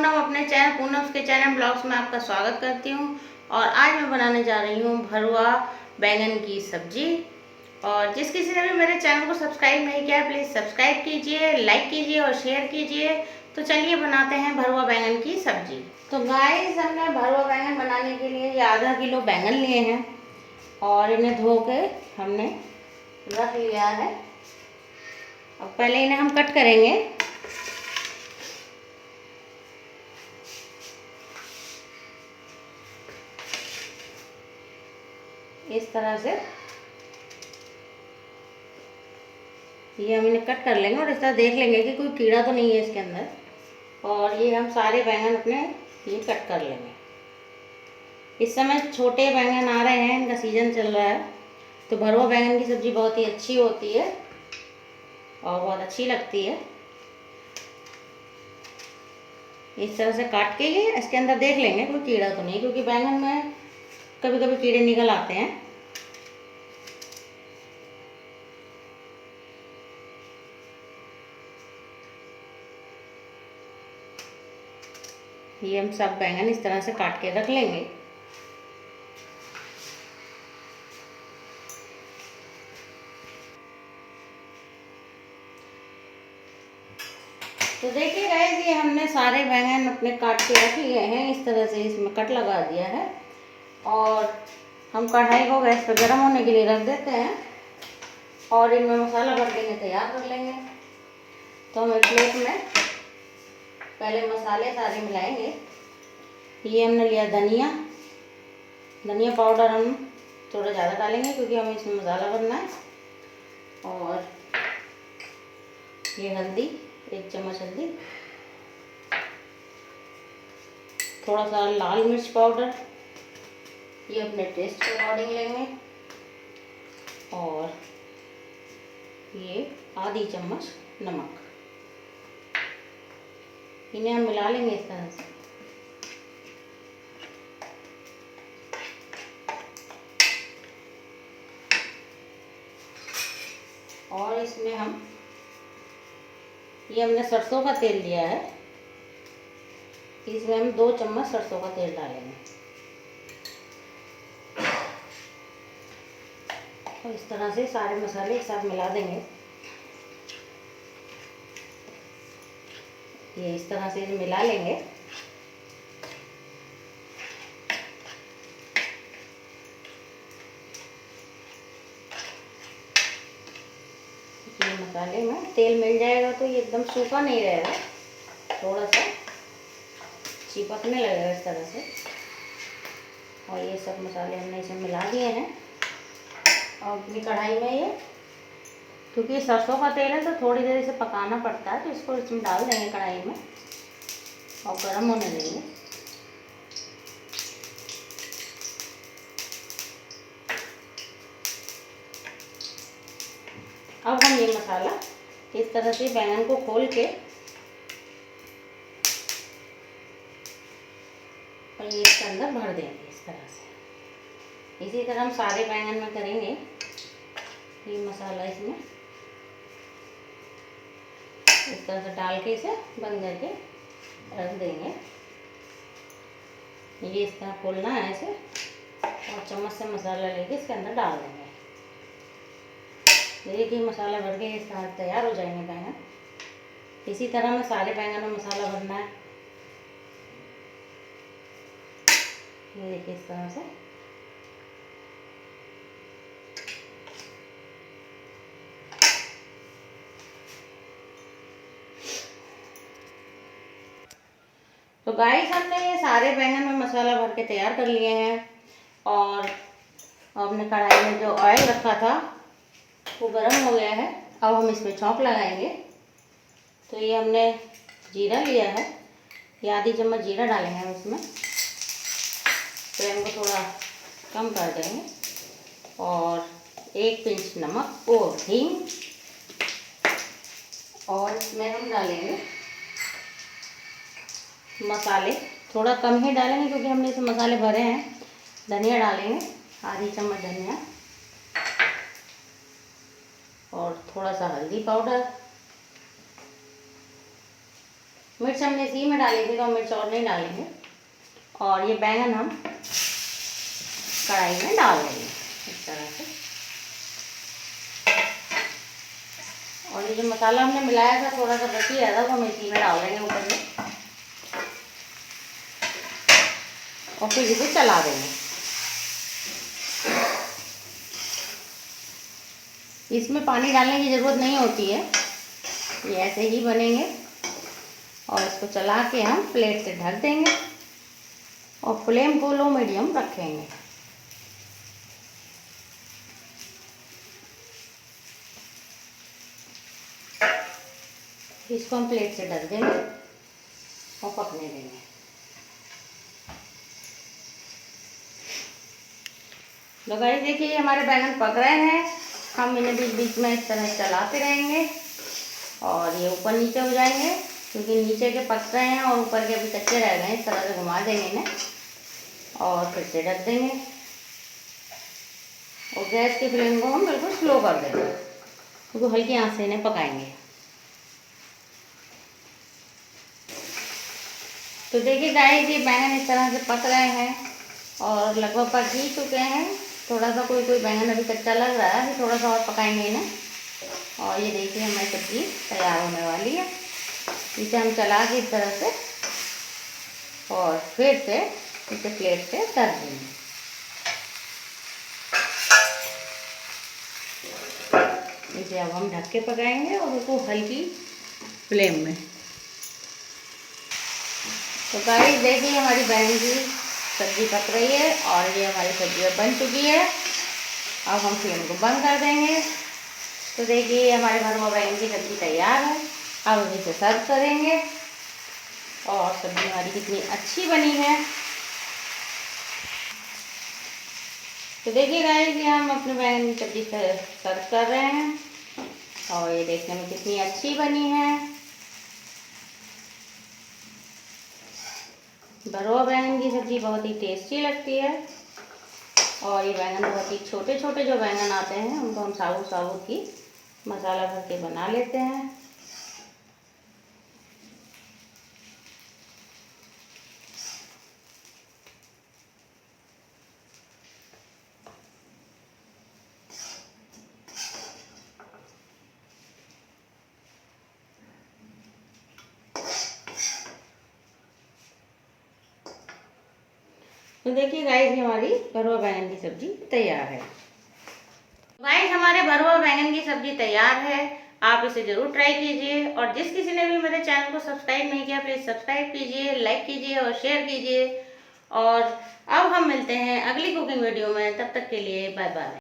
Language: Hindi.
पूनम अपने चैनल पूनम के चैनल ब्लॉग्स में आपका स्वागत करती हूँ। और आज मैं बनाने जा रही हूँ भरुआ बैंगन की सब्जी। और जिस किसी ने भी मेरे चैनल को सब्सक्राइब नहीं किया है प्लीज़ सब्सक्राइब कीजिए, लाइक कीजिए और शेयर कीजिए। तो चलिए बनाते हैं भरुआ बैंगन की सब्जी। तो गाइस, हमने भरुआ बैंगन बनाने के लिए ये आधा किलो बैंगन लिए हैं और इन्हें धो के हमने रख लिया है। अब पहले इन्हें हम कट करेंगे। इस तरह से ये हम इन्हें कट कर लेंगे और इस तरह देख लेंगे कि कोई कीड़ा तो नहीं है इसके अंदर। और ये हम सारे बैंगन अपने ये कट कर लेंगे। इस समय छोटे बैंगन आ रहे हैं, इनका सीजन चल रहा है, तो भरुआ बैंगन की सब्ज़ी बहुत ही अच्छी होती है और बहुत अच्छी लगती है। इस तरह से काट के ये इसके अंदर देख लेंगे कोई कीड़ा तो नहीं, क्योंकि बैंगन में कभी कभी कीड़े निकल आते हैं। ये हम सब बैंगन इस तरह से काट के रख लेंगे। तो देखिए गाइस, ये हमने सारे बैंगन अपने काट के रख लिए हैं। इस तरह से इसमें कट लगा दिया है और हम कढ़ाई को गैस पर गर्म होने के लिए रख देते हैं और इनमें मसाला भर के तैयार कर लेंगे। तो हम एक प्लेट में पहले मसाले सारे मिलाएंगे। ये हमने लिया धनिया पाउडर हम थोड़ा ज़्यादा डालेंगे क्योंकि हमें इसमें मसाला भरना है। और ये हल्दी, 1 चम्मच हल्दी, थोड़ा सा लाल मिर्च पाउडर, ये अपने टेस्ट के अकॉर्डिंग लेंगे। और ये आधी चम्मच नमक, इन्हें हम मिला लेंगे इस तरह से। और इसमें ये हमने सरसों का तेल लिया है, इसमें हम 2 चम्मच सरसों का तेल डालेंगे और इस तरह से सारे मसाले एक साथ मिला देंगे। ये इस तरह से मिला लेंगे। ये मसाले में तेल मिल जाएगा तो ये एकदम सूखा नहीं रहेगा, थोड़ा सा चिपकने लगेगा इस तरह से। और ये सब मसाले हमने इसमें मिला दिए हैं और अपनी कढ़ाई में ये, क्योंकि सरसों का तेल है तो थोड़ी देर इसे पकाना पड़ता है, तो इसको इसमें डाल देंगे कढ़ाई में और गर्म होने देंगे। अब हम ये मसाला इस तरह से बैंगन को खोल के और ये इसके अंदर भर देंगे इस तरह से। इसी तरह हम सारे बैंगन में करेंगे। ये मसाला इसमें इस तरह से डाल के इसे बंद करके रख देंगे। ये इस तरह खोलना है इसे और चम्मच से मसाला लेके इसके अंदर डाल देंगे। देखिए मसाला भर के इस तरह तैयार हो जाएंगे बैंगन। इसी तरह में सारे बैंगन में मसाला भरना है। ये देखिए इस तरह से। तो गाइस, हमने ये सारे बैंगन में मसाला भर के तैयार कर लिए हैं और हमने कढ़ाई में जो ऑयल रखा था वो गर्म हो गया है। अब हम इसमें छौंक लगाएंगे। तो ये हमने जीरा लिया है, ये आधी चम्मच जीरा डालेंगे हम इसमें। फ्लेम को थोड़ा कम कर देंगे और 1 पिंच नमक और हींग, और इसमें हम डालेंगे मसाले। थोड़ा कम ही डालेंगे क्योंकि हमने इसमें मसाले भरे हैं। धनिया डालेंगे, आधी चम्मच धनिया, और थोड़ा सा हल्दी पाउडर, मिर्च हमने इसी में डाली थी तो हम मिर्च और नहीं डालेंगे। और ये बैंगन हम कढ़ाई में डाल देंगे इस तरह से। और ये जो मसाला हमने मिलाया था थोड़ा सा बच ही रहा था वो हम इसी में डाल देंगे ऊपर में, और फिर इसे चला देंगे। इसमें पानी डालने की ज़रूरत नहीं होती है, ये ऐसे ही बनेंगे। और इसको चला के हम प्लेट से ढक देंगे और फ्लेम को लो मीडियम रखेंगे। इसको हम प्लेट से ढक देंगे और पकने देंगे। तो गाइस देखिए हमारे बैंगन पक रहे हैं, हम इन्हें बीच बीच में इस तरह चलाते रहेंगे और ये ऊपर नीचे हो जाएंगे, क्योंकि नीचे के पक रहे हैं और ऊपर के अभी कच्चे रह गए हैं। इस तरह से घुमा देंगे इन्हें और फिर से ढक देंगे और गैस की फ्लेम को हम बिल्कुल स्लो कर देंगे, क्योंकि हल्की आंच से इन्हें पकाएंगे। तो देखिए गाइस ये बैंगन इस तरह से पक रहे हैं और लगभग पक ही चुके हैं। थोड़ा सा कोई बैंगन अभी कच्चा लग रहा है, अभी थोड़ा सा और पकाएंगे इन्हें। और ये देखिए हमारी सब्ज़ी तैयार होने वाली है। इसे हम चला के इस तरह से और फिर से इसे प्लेट से ढक देंगे। इसे अब हम ढक के पकाएंगे और उसको हल्की फ्लेम में। तो गाइस देखिए हमारी बैंगन की सब्ज़ी पक रही है और ये हमारी सब्ज़ी बन चुकी है। अब हम फ्लेम को बंद कर देंगे। तो देखिए हमारे भरवा बैंगन की सब्ज़ी तैयार है। अब हम इसे सर्व करेंगे और सब्ज़ी हमारी कितनी अच्छी बनी है। तो देखिए गाइस ये हम अपने बैंगन की सब्ज़ी सर्व कर रहे हैं और ये देखने में कितनी अच्छी बनी है। भरवा बैंगन की सब्ज़ी बहुत ही टेस्टी लगती है और ये बैंगन बहुत ही छोटे छोटे जो बैंगन आते हैं उनको हम साबुत साबुत ही मसाला भर के बना लेते हैं। तो देखिए गाइस हमारी भरवा बैंगन की सब्जी तैयार है। गाइस हमारे भरवा बैंगन की सब्जी तैयार है, आप इसे जरूर ट्राई कीजिए। और जिस किसी ने भी मेरे चैनल को सब्सक्राइब नहीं किया प्लीज़ सब्सक्राइब कीजिए, लाइक कीजिए और शेयर कीजिए। और अब हम मिलते हैं अगली कुकिंग वीडियो में, तब तक के लिए बाय बाय।